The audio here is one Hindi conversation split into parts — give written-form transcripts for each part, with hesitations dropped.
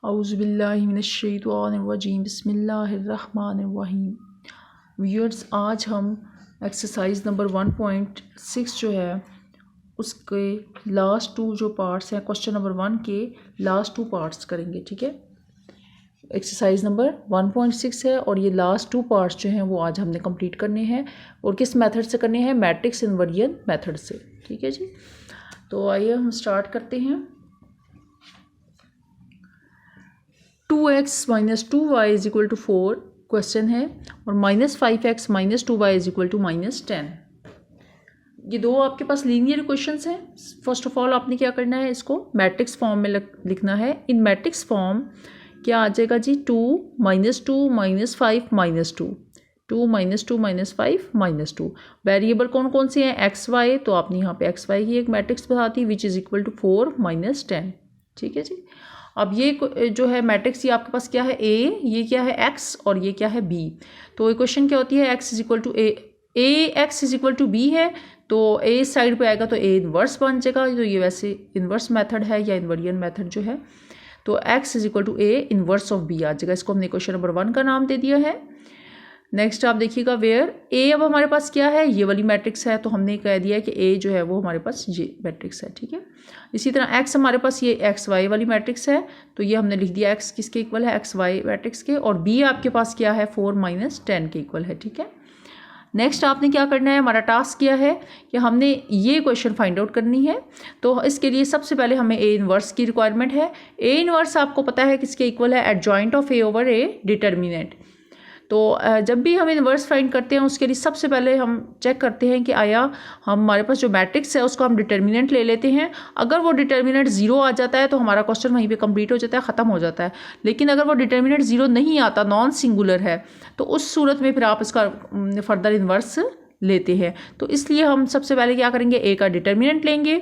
औज़ुबिल्लाहि मिनश्शैतानिर्रजीम बिस्मिल्लाहिर्रहमानिर्रहीम। व्यूअर्स, आज हम एक्सरसाइज नंबर 1.6 जो है उसके लास्ट टू जो पार्ट्स हैं क्वेश्चन नंबर 1 के लास्ट टू पार्ट्स करेंगे। ठीक है, एक्सरसाइज नंबर 1.6 है और ये लास्ट टू पार्ट्स जो हैं वो आज हमने कंप्लीट करने हैं। और किस मेथड से करने हैं? मैट्रिक्स इन्वर्जन मेथड से। ठीक है जी, तो आइए हम स्टार्ट करते हैं। 2x - 2y = 4 क्वेश्चन है और -5x - 2y = -10। ये दो आपके पास लीनियर इक्वेशंस हैं। फर्स्ट ऑफ ऑल आपने क्या करना है, इसको मैट्रिक्स फॉर्म में लिखना है। इन मैट्रिक्स फॉर्म क्या आ जाएगा जी? 2 - 2 - 5 - 2, 2 - 2 - 5 - 2। वेरिएबल कौन कौन से हैं? x y। तो आपने यहाँ पे x y की एक मैट्रिक्स बताती विच इज़ इक्वल टू 4 - 10। ठीक है जी। अब ये जो है मैट्रिक्स, ये आपके पास क्या है? a, ये क्या है? x, और ये क्या है? b। तो इक्वेशन क्या होती है? x = a, x = b है, तो a साइड पे आएगा तो a इन्वर्स बन जाएगा। तो ये वैसे इन्वर्स मेथड है या इन्वर्जन मेथड जो है, तो x = a inverse of b आ जाएगा। इसको हमने क्वेश्चन नंबर 1 का नाम दे दिया है। नेक्स्ट आप देखिएगा वेयर a अब हमारे पास क्या है? ये वाली मैट्रिक्स है, तो हमने कह दिया है कि a जो है वो हमारे पास ये मैट्रिक्स है। ठीक है, इसी तरह x हमारे पास ये x y वाली मैट्रिक्स है, तो ये हमने लिख दिया x किसके इक्वल है? x y मैट्रिक्स के। और b आपके पास क्या है? 4 - 10 के इक्वल है। ठीक है, नेक्स्ट आपने क्या करना है? हमारा टास्क क्या है कि हमने ये क्वेश्चन फाइंड आउट करनी है। तो इसके लिए सबसे पहले हमें a इन्वर्स की रिक्वायरमेंट है। a इन्वर्स आपको पता है किसके इक्वल है? Adjoint of a over a determinant. तो जब भी हम इन्वर्स फाइंड करते हैं उसके लिए सबसे पहले हम चेक करते हैं कि आया हमारे पास जो मैट्रिक्स है उसको हम डिटर्मिनेंट ले लेते हैं। अगर वो डिटर्मिनेंट 0 आ जाता है तो हमारा क्वेश्चन वहीं पे कंप्लीट हो जाता है, ख़त्म हो जाता है। लेकिन अगर वो डिटर्मिनेंट 0 नहीं आता, नॉन सिंगुलर है, तो उस सूरत में फिर आप इसका फर्दर इन्वर्स लेते हैं। तो इसलिए हम सबसे पहले क्या करेंगे? a का डिटर्मिनेंट लेंगे।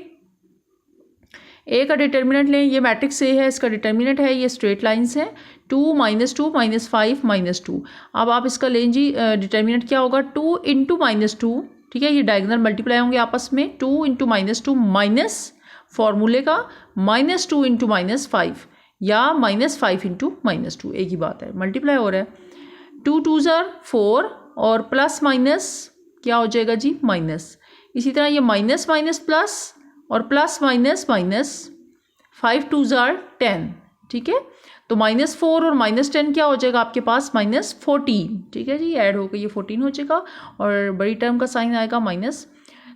a का डिटर्मिनेंट लें, ये मैट्रिक्स a है, इसका डिटर्मिनेंट है, ये स्ट्रेट लाइंस हैं, 2 - 2 - 5 - 2। अब आप इसका लें जी, डिटर्मिनेंट क्या होगा? 2 × -2। ठीक है, ये डायगोनल मल्टीप्लाई होंगे आपस में। 2 × -2 माइनस फॉर्मूले का -2 × -5 या -5 × -2, एक ही बात है, मल्टीप्लाई हो रहा है। 2 2 = 4 और प्लस माइनस क्या हो जाएगा जी? माइनस। इसी तरह ये माइनस माइनस प्लस और प्लस माइनस माइनस, 5 2 = 10। ठीक है, तो -4 और -10 क्या हो जाएगा आपके पास? -14। ठीक है जी, ऐड होकर ये 14 हो जाएगा और बड़ी टर्म का साइन आएगा माइनस,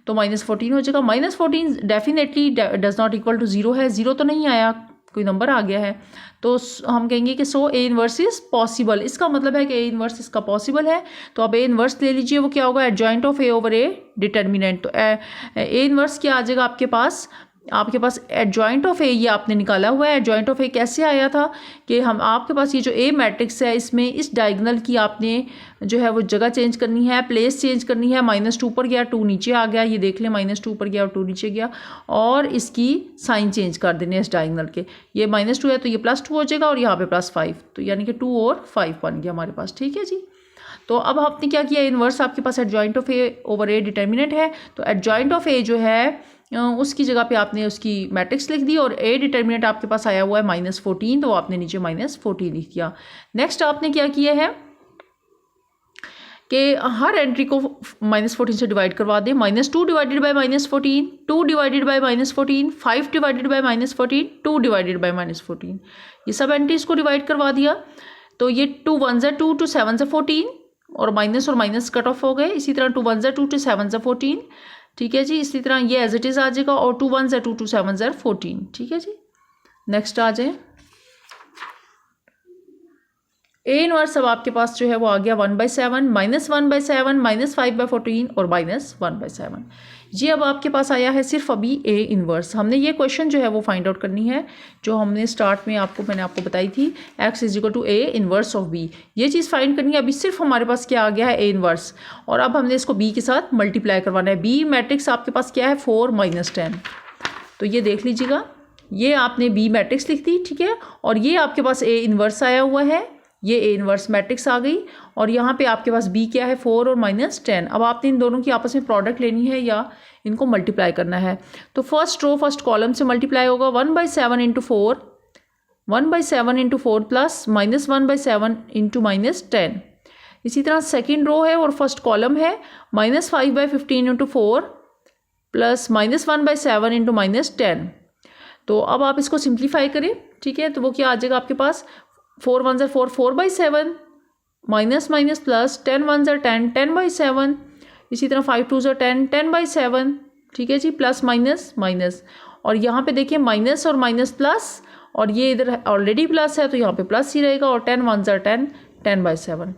तो -14 हो जाएगा। -14 definitely does not equal to 0 है, 0 तो नहीं आया, कोई नंबर आ गया है, तो हम कहेंगे कि सो a इन्वर्स इज पॉसिबल। इसका मतलब है कि a इन्वर्स इसका पॉसिबल है। तो अब a इन्वर्स ले लीजिए, वो क्या होगा? Adjoint of a over a determinant. तो a इन्वर्स क्या आ जाएगा आपके पास? आपके पास एडजॉइंट ऑफ a ये आपने निकाला हुआ है। एडजॉइंट ऑफ a कैसे आया था कि हम आपके पास ये जो a मैट्रिक्स है इसमें इस डायगोनल की आपने जो है वो जगह चेंज करनी है, प्लेस चेंज करनी है। -2 ऊपर गया, 2 नीचे आ गया, ये देख लें, -2 ऊपर गया और 2 नीचे गया, और इसकी साइन चेंज कर देने इस डायगोनल के। ये -2 है तो ये +2 हो जाएगा और यहाँ पे +5, तो यानी कि 2 और 5 बन गया हमारे पास। ठीक है जी, तो अब आपने क्या किया? इन्वर्स आपके पास adjoint of a over a determinant है, तो एडजॉइंट ऑफ a जो है उसकी जगह पे आपने उसकी मैट्रिक्स लिख दी और a डिटर्मिनेंट आपके पास आया हुआ है -14, तो आपने नीचे -14 लिख दिया। नेक्स्ट आपने क्या किया है कि हर एंट्री को -14 से डिवाइड करवा दें। -2 divided by -14, 2 divided by -14, 5 divided by -14, 2 divided by -14, ये सब एंट्रीज को डिवाइड करवा दिया। तो ये 2 1 = 2, 2 7 = 14, और माइनस कट ऑफ हो गए। इसी तरह 2 1 = 2, 2 7 = 14। ठीक है जी, इसी तरह ये एज इट इज़ आ जाएगा, और 2 1 = 2, 2 7 = 14। ठीक है जी, नेक्स्ट आ जाए। a इन्वर्स अब आपके पास जो है वो आ गया 1/7, -1/7, -5/14 और -1/7। ये अब आपके पास आया है सिर्फ अभी a इन्वर्स। हमने ये क्वेश्चन जो है वो फाइंड आउट करनी है, जो हमने स्टार्ट में मैंने आपको बताई थी, x = a inverse of b। ये चीज़ फाइंड करनी है। अभी सिर्फ हमारे पास क्या आ गया है? a इन्वर्स, और अब हमने इसको b के साथ मल्टीप्लाई करवाना है। b मैट्रिक्स आपके पास क्या है? 4 - 10। तो ये देख लीजिएगा, ये आपने b मैट्रिक्स लिख दी। ठीक है, और ये आपके पास a इन्वर्स आया हुआ है, ये a इन्वर्स मैट्रिक्स आ गई, और यहाँ पे आपके पास b क्या है? 4 और -10। अब आपने इन दोनों की आपस में प्रोडक्ट लेनी है या इनको मल्टीप्लाई करना है। तो फर्स्ट रो फर्स्ट कॉलम से मल्टीप्लाई होगा। 1/7 × 4 1/7 इंटू 4 प्लस -1/7 इंटू -10। इसी तरह सेकेंड रो है और फर्स्ट कॉलम है -5/15 इंटू 4 प्लस -1/7 इंटू -10। तो अब आप इसको सिंप्लीफाई करें, ठीक है, तो वो क्या आ जाएगा आपके पास 4 1 ज़ा 4 4/7 माइनस माइनस प्लस 10 1 ज़ा 10 10/7। इसी तरह 5 2 ज़ा 10 10/7, ठीक है जी, प्लस माइनस माइनस, और यहाँ पे देखिए माइनस और माइनस प्लस, और ये इधर ऑलरेडी प्लस है तो यहाँ पे प्लस ही रहेगा, और 10 1 ज़ा 10 10/7।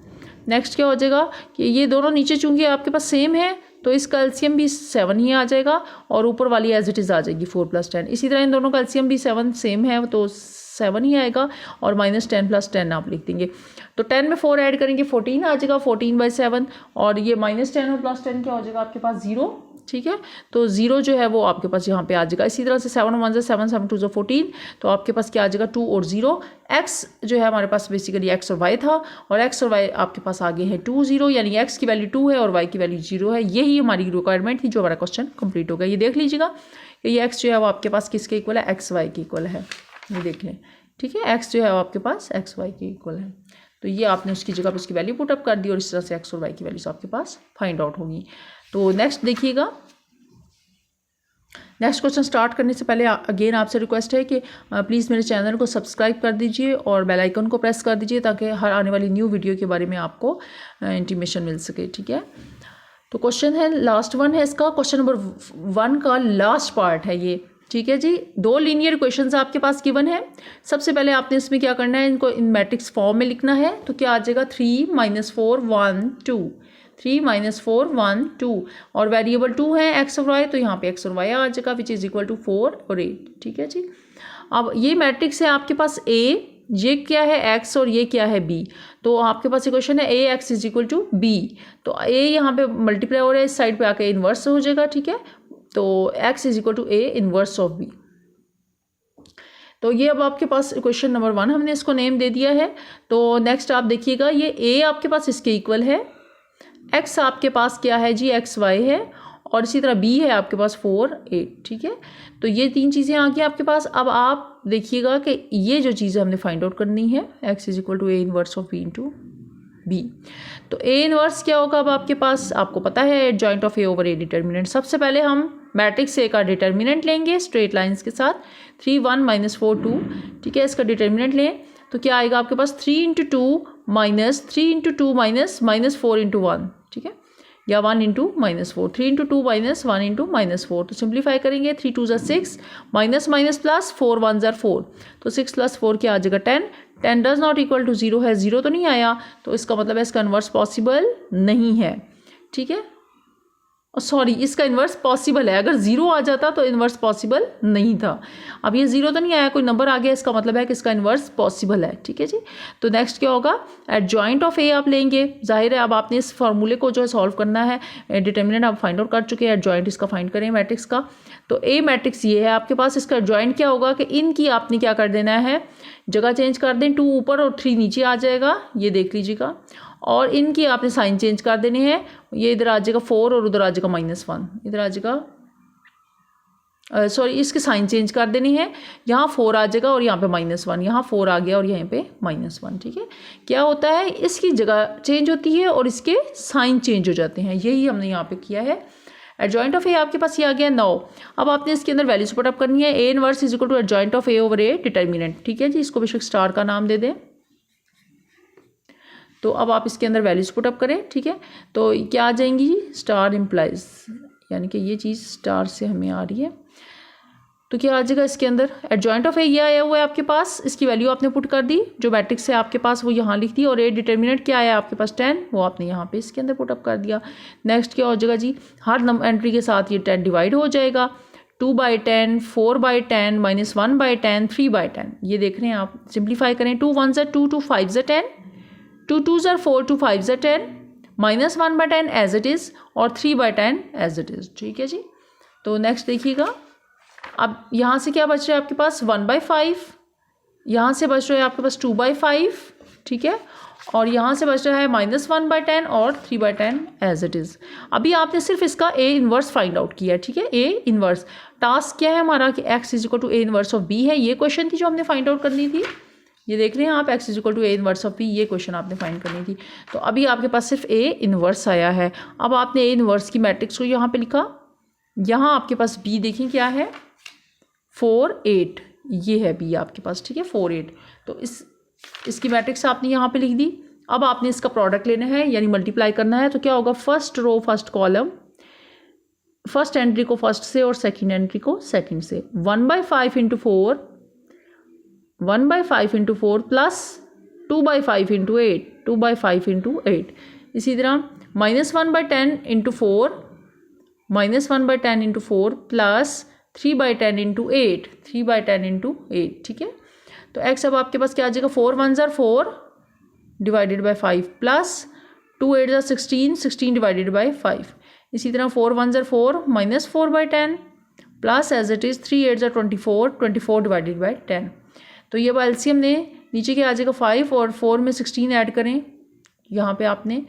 नेक्स्ट क्या हो जाएगा कि ये दोनों नीचे चूंकि आपके पास सेम है तो इसका एलसीएम भी 7 ही आ जाएगा और ऊपर वाली एज इट इज़ आ जाएगी 4 + 10। इसी तरह इन दोनों का एलसीएम भी 7 सेम है तो 7 ही आएगा, और -10 + 10 आप लिख देंगे। तो 10 में 4 ऐड करेंगे 14 आ जाएगा, 14/7, और ये -10 और +10 क्या हो जाएगा आपके पास 0, ठीक है, तो 0 जो है वो आपके पास यहाँ पे आ जाएगा। इसी तरह से 7 1 ज़ा 7 7 2 ज़ा 14, तो आपके पास क्या आ जाएगा 2 और 0। x जो है हमारे पास बेसिकली x और y था, और x और y आपके पास आगे है 2 0, यानी x की वैल्यू 2 है और y की वैल्यू 0 है। यही हमारी रिक्वायरमेंट थी, जो हमारा क्वेश्चन कंप्लीट हो गया। ये देख लीजिएगा कि ये x जो है वो आपके पास किसके इक्वल है, x y के इक्वल है, ये देख लें, ठीक है, x जो है वो आपके पास x y के इक्वल है। तो ये आपने उसकी जगह पर उसकी वैल्यू पुटअप कर दी और इस तरह से x और y की वैल्यूज आपके पास फाइंड आउट होगी। तो नेक्स्ट देखिएगा, नेक्स्ट क्वेश्चन स्टार्ट करने से पहले अगेन आपसे रिक्वेस्ट है कि प्लीज़ मेरे चैनल को सब्सक्राइब कर दीजिए और बेल आइकन को प्रेस कर दीजिए ताकि हर आने वाली न्यू वीडियो के बारे में आपको इंटीमेशन मिल सके, ठीक है। तो क्वेश्चन है, लास्ट वन है इसका, क्वेश्चन नंबर 1 का लास्ट पार्ट है ये, ठीक है जी। 2 लीनियर क्वेश्चंस आपके पास गिवन है। सबसे पहले आपने इसमें क्या करना है, इनको इन मैट्रिक्स फॉर्म में लिखना है। तो क्या आ जाएगा 3 -4 1 2, 3 -4 1 2, और वेरिएबल 2 है x और y, तो यहाँ पे x और y आ जाएगा विच इज़ इक्वल टू 4 और 8, ठीक है जी। अब ये मैट्रिक्स है आपके पास A, ये क्या है x और ये क्या है B, तो आपके पास इक्वेशन है AX is equal to B। तो A यहाँ पे मल्टीप्लाई हो रहा है, इस साइड पे आके इन्वर्स हो जाएगा, ठीक है, तो x is equal to A inverse of B। तो ये अब आपके पास क्वेश्चन नंबर 1 हमने इसको नेम दे दिया है। तो नेक्स्ट आप देखिएगा, ये A आपके पास इसके इक्वल है, x आपके पास क्या है जी x y है, और इसी तरह b है आपके पास 4 8, ठीक है। तो ये 3 चीज़ें आ गई आपके पास। अब आप देखिएगा कि ये जो चीज़ें हमने फाइंड आउट करनी है, x is equal to A inverse of b into b। तो A इन्वर्स क्या होगा अब आपके पास, आपको पता है adjoint of A over A determinant. सबसे पहले हम मैट्रिक्स A का डिटर्मिनेंट लेंगे स्ट्रेट लाइन्स के साथ, 3 1 -4 2, ठीक है, इसका डिटर्मिनेंट लें तो क्या आएगा आपके पास 3 × 2 -3 × 2 -4 × 1, ठीक है, या 1 × -4, 3 × 2 -1 × -4। तो सिंप्लीफाई करेंगे, 3 2 ज़ा 6, माइनस माइनस प्लस 4 1 ज़ा 4, तो 6 + 4 क्या आ जाएगा 10, 10 डज नॉट इक्वल टू 0 है, 0 तो नहीं आया, तो इसका मतलब है इसका इन्वर्स पॉसिबल नहीं है, ठीक है, सॉरी इसका इन्वर्स पॉसिबल है। अगर 0 आ जाता तो इन्वर्स पॉसिबल नहीं था। अब ये 0 तो नहीं आया, कोई नंबर आ गया, इसका मतलब है कि इसका इन्वर्स पॉसिबल है, ठीक है जी। तो नेक्स्ट क्या होगा, एडजॉइंट ऑफ ए आप लेंगे, जाहिर है अब आपने इस फार्मूले को जो है सॉल्व करना है, डिटर्मिनेंट आप फाइंड आउट कर चुके हैं, एडजॉइंट इसका फाइंड करें मैट्रिक्स का। तो ए मैट्रिक्स ये है आपके पास, इसका एडजॉइंट क्या होगा कि इनकी आपने क्या कर देना है, जगह चेंज कर दें, 2 ऊपर और 3 नीचे आ जाएगा, ये देख लीजिएगा, और इनकी आपने साइन चेंज कर देने हैं, ये इधर आ जाएगा 4 और उधर आ जाएगा -1, इधर आ जाएगा, सॉरी इसके साइन चेंज कर देने हैं, यहाँ 4 आ जाएगा और यहाँ पे -1, यहाँ 4 आ गया और यहाँ पे -1, ठीक है। क्या होता है, इसकी जगह चेंज होती है और इसके साइन चेंज हो जाते हैं, यही हमने यहाँ पे किया है। एडजॉइंट ऑफ ए आपके पास ये आ गया 9। अब आपने इसके अंदर वैल्यूज पुट अप करनी है, A inverse is equal to adjoint of A over A determinant, ठीक है जी, इसको बेशक स्टार का नाम दे दें। तो अब आप इसके अंदर वैल्यूज पुट अप करें, ठीक है, तो क्या आ जाएंगी, स्टार इम्प्लाइज, यानी कि ये चीज़ स्टार से हमें आ रही है, तो क्या आ जाएगा इसके अंदर, एडजॉइंट ऑफ ए ये आया हुआ है आपके पास, इसकी वैल्यू आपने पुट कर दी, जो मैट्रिक्स है आपके पास वो यहाँ लिख दी, और ए डिटर्मिनेंट क्या आया आपके पास 10, वो आपने यहाँ पे इसके अंदर पुट अप कर दिया। नेक्स्ट क्या हो जाएगा जी, हर एंट्री के साथ ये 10 डिवाइड हो जाएगा, 2/10, 4/10, -1/10, 3/10, ये देख रहे हैं आप, सिंप्लीफाई करें, 2 1 = 2, 2 5 = 10, 2 2 = 4, 2 5 = 10, -1/10 एज इट इज़, और 3/10 एज इट इज़, ठीक है जी। तो नेक्स्ट देखिएगा, अब यहाँ से क्या बच रहा है आपके पास 1/5, यहाँ से बच रहा है आपके पास 2/5, ठीक है, और यहाँ से बच रहा है -1/10 और 3/10 एज इट इज़। अभी आपने सिर्फ इसका ए इन्वर्स फाइंड आउट किया है, ठीक है, ए इन्वर्स। टास्क क्या है हमारा कि x = A inverse of b है, ये क्वेश्चन थी जो हमने फाइंड आउट करनी थी। ये देख रहे हैं आप, x = A inverse of b, ये क्वेश्चन आपने फाइंड करनी थी। तो अभी आपके पास सिर्फ ए इन्वर्स आया है। अब आपने ए इन्वर्स की मैट्रिक्स को यहाँ पे लिखा, यहाँ आपके पास b देखें क्या है, 4 8, ये है b आपके पास, ठीक है, 4 8। तो इसकी मैट्रिक्स आपने यहाँ पे लिख दी। अब आपने इसका प्रोडक्ट लेना है यानी मल्टीप्लाई करना है। तो क्या होगा, first row first column, first entry को फर्स्ट से और सेकंड एंट्री को सेकंड से। 1/5 × 4, 1/5 × 4 प्लस 2/5 × 8, 2/5 × 8। इसी तरह -1/10 × 4, -1/10 × 4 प्लस 3/10 × 8, 3/10 × 8, ठीक है। तो x अब आपके पास क्या आ जाएगा, 4 1s are 4 divided by 5 plus 2 8s are 16, 16 divided by 5। इसी तरह 4 1s are 4 -4/10 plus as it is 3 8s are 24, 24 divided by 10। तो ये एलसीएम ने नीचे क्या आ जाएगा, 5 और 4 में 16 ऐड करें, यहाँ पे आपने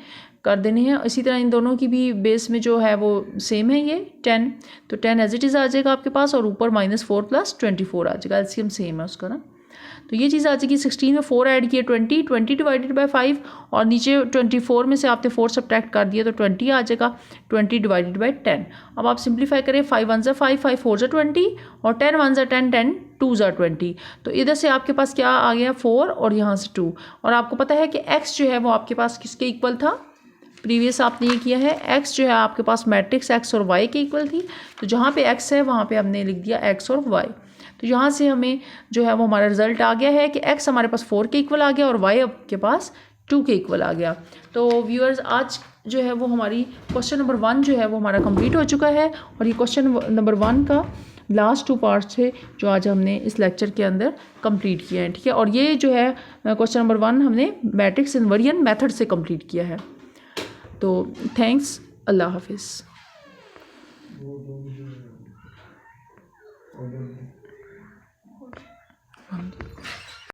कर देने हैं। इसी तरह इन दोनों की भी बेस में जो है वो सेम है, ये 10, तो 10 एज इट इज़ आ जाएगा आपके पास, और ऊपर -4 प्लस 24 आ जाएगा, एलसीएम सेम है उसका ना। तो ये चीज़ आ जाएगी, 16 में 4 ऐड किए 20, 20 डिवाइडेड बाई 5, और नीचे 24 में से आपने 4 सब्ट्रैक्ट कर दिया तो 20 आ जाएगा, 20 डिवाइडेड बाई 10। अब आप सिंप्लीफाई करें, 5 1s are 5, 5 4s are 20, और 10 1s are 10, 10 2s are 20। तो इधर से आपके पास क्या आ गया, 4, और यहाँ से 2। और आपको पता है कि x जो है वो आपके पास किसके इक्वल था, प्रीवियस आपने ये किया है, x जो है आपके पास मैट्रिक्स x और y के इक्वल थी। तो जहाँ पे x है वहाँ पे हमने लिख दिया x और y। तो यहाँ से हमें जो है वो हमारा रिजल्ट आ गया है कि x हमारे पास 4 के इक्वल आ गया और y आपके पास 2 के इक्वल आ गया। तो व्यूअर्स, आज जो है वो हमारी क्वेश्चन नंबर 1 जो है वो हमारा कंप्लीट हो चुका है, और ये क्वेश्चन नंबर 1 का लास्ट 2 पार्ट्स थे जो आज हमने इस लेक्चर के अंदर कंप्लीट किए हैं, ठीक है। और ये जो है क्वेश्चन नंबर 1 हमने मैट्रिक्स इन्वर्जन मेथड से कंप्लीट किया है। तो थैंक्स, अल्लाह हाफिज़।